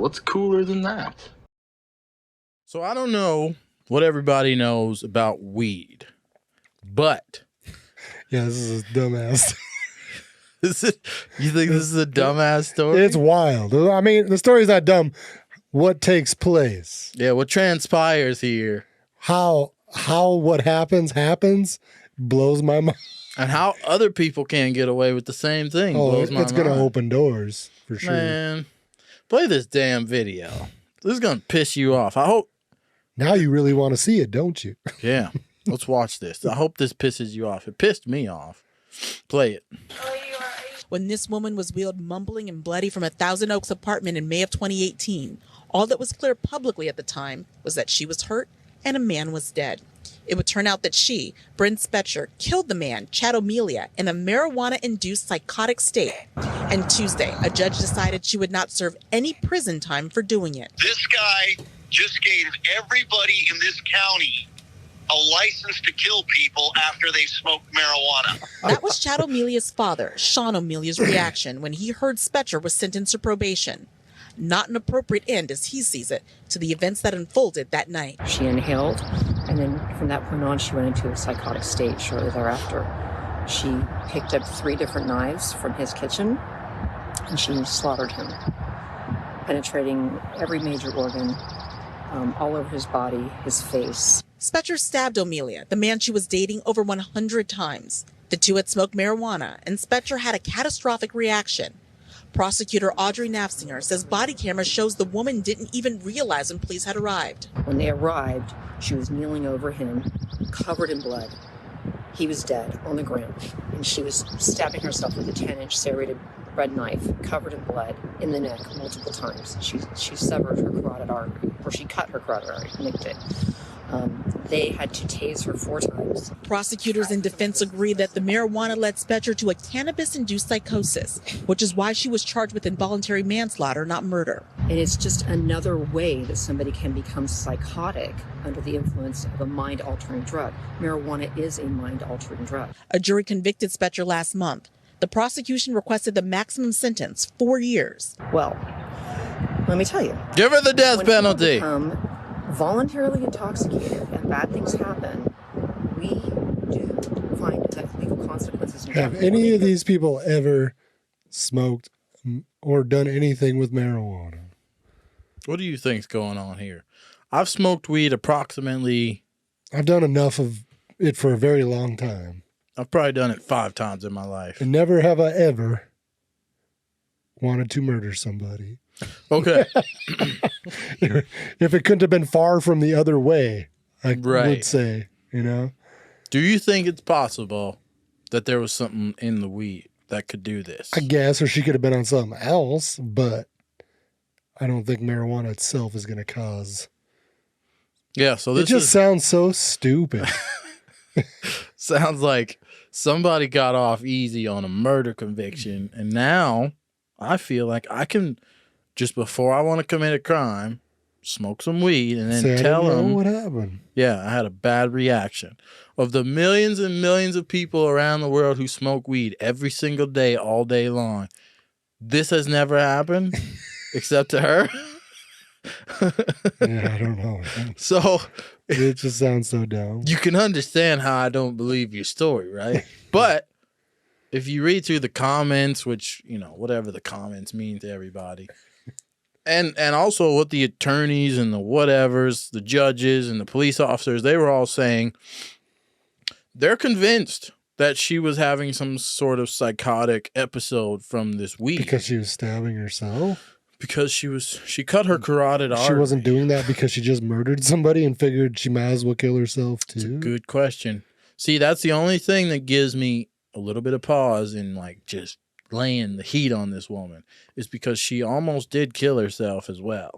What's cooler than that? So I don't know what everybody knows about weed, but Yeah, this is a dumbass. you think this is a dumbass story? It's wild. I mean, the story's not dumb. What takes place? Yeah, what transpires here, How what happens blows my mind. and how other people can't get away with the same thing blows my it's mind. gonna open doors for sure. Man, play this damn video. This is gonna piss you off. I hope. Now you really want to see it, don't you? Yeah, let's watch this. I hope this pisses you off. It pissed me off. Play it. When this woman was wheeled mumbling and bloody from a Thousand Oaks apartment in May of 2018, all that was clear publicly at the time was that she was hurt and a man was dead. It would turn out that she, Bryn Spejcher, killed the man, Chad O'Melia, in a marijuana-induced psychotic state. And Tuesday, a judge decided she would not serve any prison time for doing it. This guy just gave everybody in this county a license to kill people after they smoked marijuana. That was Chad O'Melia's father, Sean O'Melia's reaction when he heard Spejcher was sentenced to probation. Not an appropriate end, as he sees it, to the events that unfolded that night. She inhaled, and then from that point on, she went into a psychotic state shortly thereafter. She picked up 3 different knives from his kitchen, and she slaughtered him, penetrating every major organ, all over his body, his face. Spejcher stabbed O'Melia, the man she was dating, over 100 times. The two had smoked marijuana, and Spejcher had a catastrophic reaction. Prosecutor Audrey Nafzinger says body camera shows the woman didn't even realize when police had arrived. When they arrived, she was kneeling over him, covered in blood. He was dead on the ground, and she was stabbing herself with a 10-inch serrated red knife, covered in blood, in the neck multiple times. She severed her carotid artery, or she cut her carotid artery, nicked it. They had to tase her 4 times. Prosecutors in defense agree that the marijuana led Spejcher to a cannabis-induced psychosis, which is why she was charged with involuntary manslaughter, not murder. And it's just another way that somebody can become psychotic under the influence of a mind-altering drug. Marijuana is a mind-altering drug. A jury convicted Spejcher last month. The prosecution requested the maximum sentence, 4 years. Well, let me tell you. Give her the death when penalty. people become voluntarily intoxicated and bad things happen, we do find that legal consequences. Have any of these people ever smoked or done anything with marijuana? What do you think's going on here? I've smoked weed approximately. I've done enough of it for a very long time. I've probably done it 5 times in my life. And never have I ever wanted to murder somebody. Okay. If it couldn't have been far from the other way, I Right. would say, you know. Do you think it's possible that there was something in the weed that could do this? I guess, or she could have been on something else, but I don't think marijuana itself is going to cause. Yeah, so It this just sounds so stupid. sounds like somebody got off easy on a murder conviction, and now I feel like I can, just before I want to commit a crime, smoke some weed and then Say, tell I didn't know them what happened. Yeah, I had a bad reaction. Of the millions and millions of people around the world who smoke weed every single day, all day long, this has never happened except to her. Yeah, I don't know. So It just sounds so dumb. you can understand how I don't believe your story, right? But if you read through the comments, which, you know, whatever the comments mean to everybody, and also what the attorneys and the whatevers, the judges and the police officers, they were all saying they're convinced that she was having some sort of psychotic episode from this weed. Because she was stabbing herself? Because she cut her carotid artery. She wasn't doing that because she just murdered somebody and figured she might as well kill herself too? It's a good question. See, that's the only thing that gives me a little bit of pause in like just laying the heat on this woman is because she almost did kill herself as well.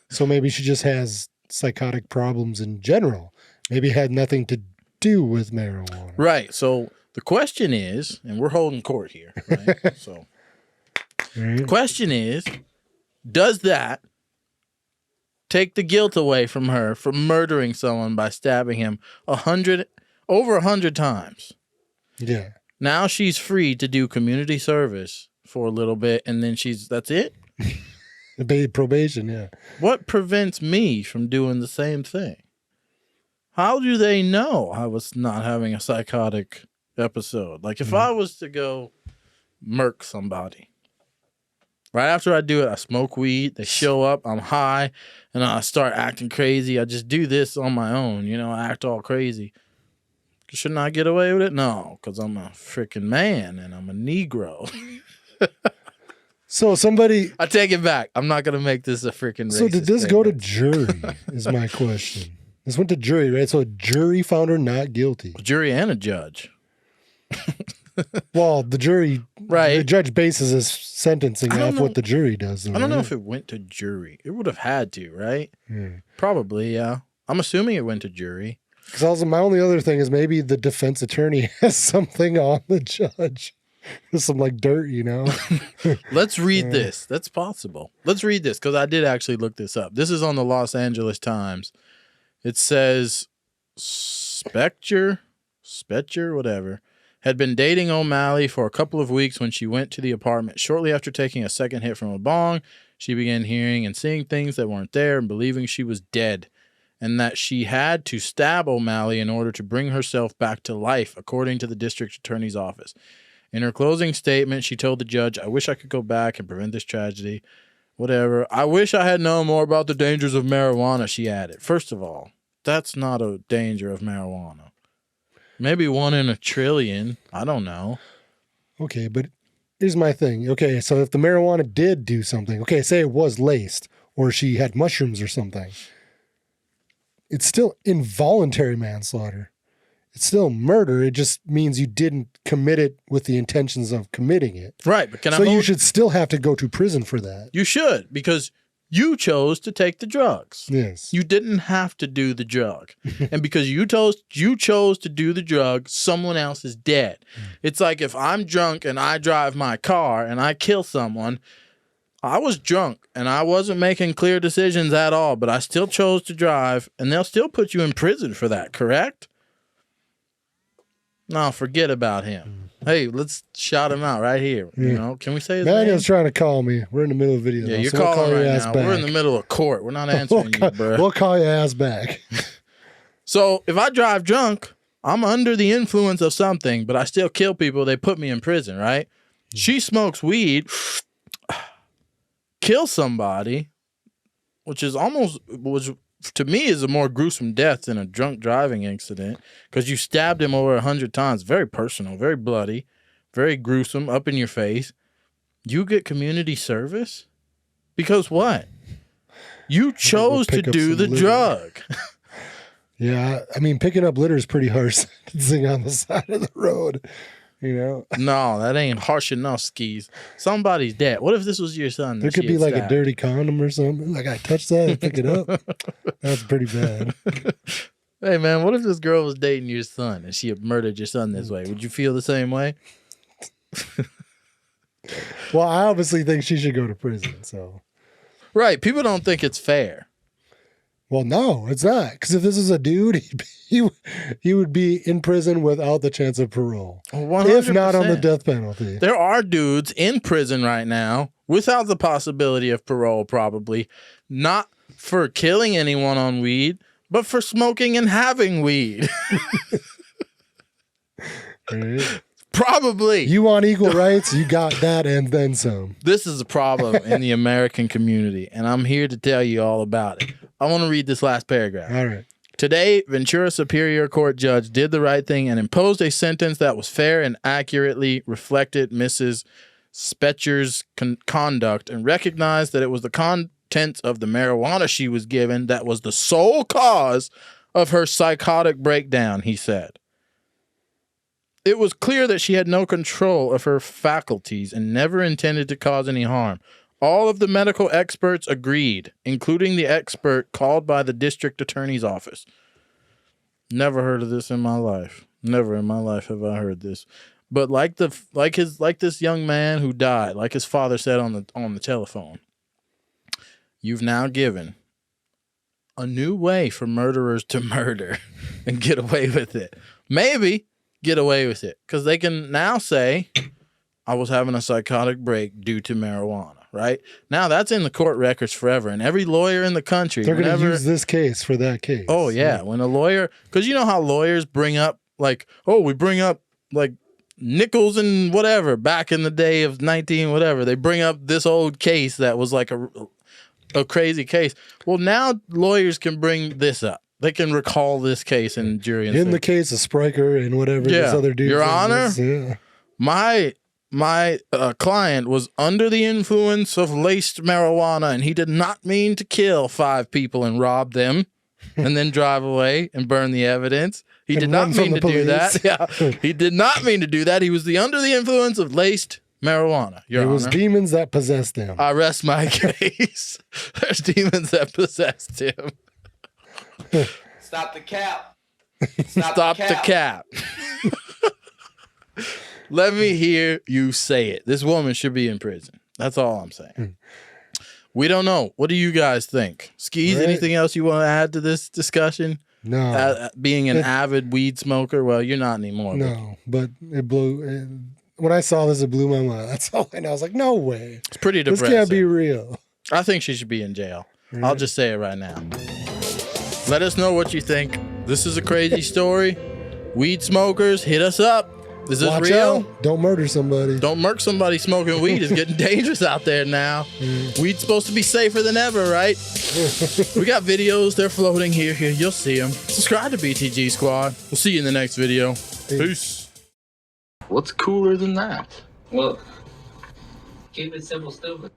So maybe she just has psychotic problems in general. Maybe it had nothing to do with marijuana. Right. So the question is, and we're holding court here, right? So the question is, does that take the guilt away from her from murdering someone by stabbing him over 100 times? Yeah. Now she's free to do community service for a little bit, and then that's it? Probation, yeah. What prevents me from doing the same thing? How do they know I was not having a psychotic episode? Like if I was to go murk somebody, right after I do it, I smoke weed, they show up, I'm high, and I start acting crazy. I just do this on my own, I act all crazy. Shouldn't I get away with it? No, because I'm a freaking man and I'm a Negro. So somebody... I take it back. I'm not going to make this a freaking racist. So did this go to jury is my question. This went to jury, right? So a jury found her not guilty. A jury and a judge. Well, the jury... Right. The judge bases his sentencing off what the jury does. Though, I don't know right? if it went to jury. It would have had to, right? Yeah. Probably, yeah. I'm assuming it went to jury. Because also my only other thing is maybe the defense attorney has something on the judge. Some like dirt, Let's read this. That's possible. Let's read this because I did actually look this up. This is on the Los Angeles Times. It says Spejcher, whatever, had been dating O'Malley for a couple of weeks when she went to the apartment. Shortly after taking a second hit from a bong, she began hearing and seeing things that weren't there and believing she was dead, and that she had to stab O'Malley in order to bring herself back to life, according to the district attorney's office. In her closing statement, she told the judge, "I wish I could go back and prevent this tragedy. Whatever. I wish I had known more about the dangers of marijuana," she added. First of all, that's not a danger of marijuana. Maybe 1 in a trillion. I don't know. Okay, but here's my thing. Okay, so if the marijuana did do something, okay, say it was laced or she had mushrooms or something, it's still involuntary manslaughter. It's still murder. It just means you didn't commit it with the intentions of committing it. Right, but so you should still have to go to prison for that. You should, because you chose to take the drugs. Yes. You didn't have to do the drug. And because you chose to do the drug, someone else is dead. It's like if I'm drunk and I drive my car and I kill someone, I was drunk and I wasn't making clear decisions at all, but I still chose to drive, and they'll still put you in prison for that, correct? No, forget about him. Hey, let's shout him out right here. Yeah. Can we say his name? Daniel's trying to call me. We're in the middle of the video. Yeah, now, you're so we'll calling call your right ass now. back. We're in the middle of court. We're not answering you, bro. We'll call your ass back. So if I drive drunk, I'm under the influence of something, but I still kill people. They put me in prison, right? She smokes weed, kills somebody, which to me is a more gruesome death than a drunk driving incident, because you stabbed him over 100 times. Very personal, very bloody, very gruesome, up in your face. You get community service? Because what? You chose to do the drug. Yeah, I mean, picking up litter is pretty harsh sentencing on the side of the road, No, that ain't harsh enough, skis. Somebody's dead. What if this was your son? There could be like a dirty condom or something. Like, I touched that and pick it up. That's pretty bad. Hey, man, what if this girl was dating your son and she had murdered your son this way? Would you feel the same way? Well, I obviously think she should go to prison, so. Right. People don't think it's fair. Well, no, it's not. Because if this is a dude, he would be in prison without the chance of parole. 100%. If not on the death penalty. There are dudes in prison right now without the possibility of parole, probably. Not for killing anyone on weed, but for smoking and having weed. Right. Probably. You want equal rights? You got that and then some. This is a problem in the American community, and I'm here to tell you all about it. I want to read this last paragraph. All right. Today, Ventura Superior Court judge did the right thing and imposed a sentence that was fair and accurately reflected Mrs. Spejcher's conduct, and recognized that it was the contents of the marijuana she was given that was the sole cause of her psychotic breakdown, he said. It was clear that she had no control of her faculties and never intended to cause any harm. All of the medical experts agreed, including the expert called by the district attorney's office. Never heard of this in my life. Never in my life have I heard this. But like this young man who died, like his father said on the telephone, you've now given a new way for murderers to murder and get away with it. Maybe get away with it because they can now say, I was having a psychotic break due to marijuana, right? Now that's in the court records forever, and every lawyer in the country, They're going to whenever- use this case for that case. Oh yeah, when a lawyer, because you know how lawyers bring up like, oh, we bring up like nickels and whatever back in the day of 19 whatever. They bring up this old case that was like a crazy case. Well, now lawyers can bring this up. They can recall this case in jury and in the case of Spryker and whatever this other dude. Your Honor, yeah. my client was under the influence of laced marijuana, and he did not mean to kill 5 people and rob them and then drive away and burn the evidence. He did not mean to do that. Yeah, he did not mean to do that. He was under the influence of laced marijuana. Your Honor. It was demons that possessed him. I rest my case. There's demons that possessed him. Stop the cap. Stop the cap. Let me hear you say it. This woman should be in prison. That's all I'm saying. We don't know. What do you guys think? Skis, Right. anything else you want to add to this discussion? No. Being an avid weed smoker? Well, you're not anymore. No, but it blew. When I saw this, it blew my mind. That's all I know. I was like, no way. It's pretty This depressing. can't be real. I think she should be in jail. I'll just say it right now. Let us know what you think. This is a crazy story. Weed smokers, hit us up. Is this Watch real? out. Don't murder somebody. Don't murk somebody smoking weed. It's getting dangerous out there now. Weed's supposed to be safer than ever, right? We got videos. They're floating here. You'll see them. Subscribe to BTG Squad. We'll see you in the next video. Peace. What's cooler than that? Well, keep it simple, stupid.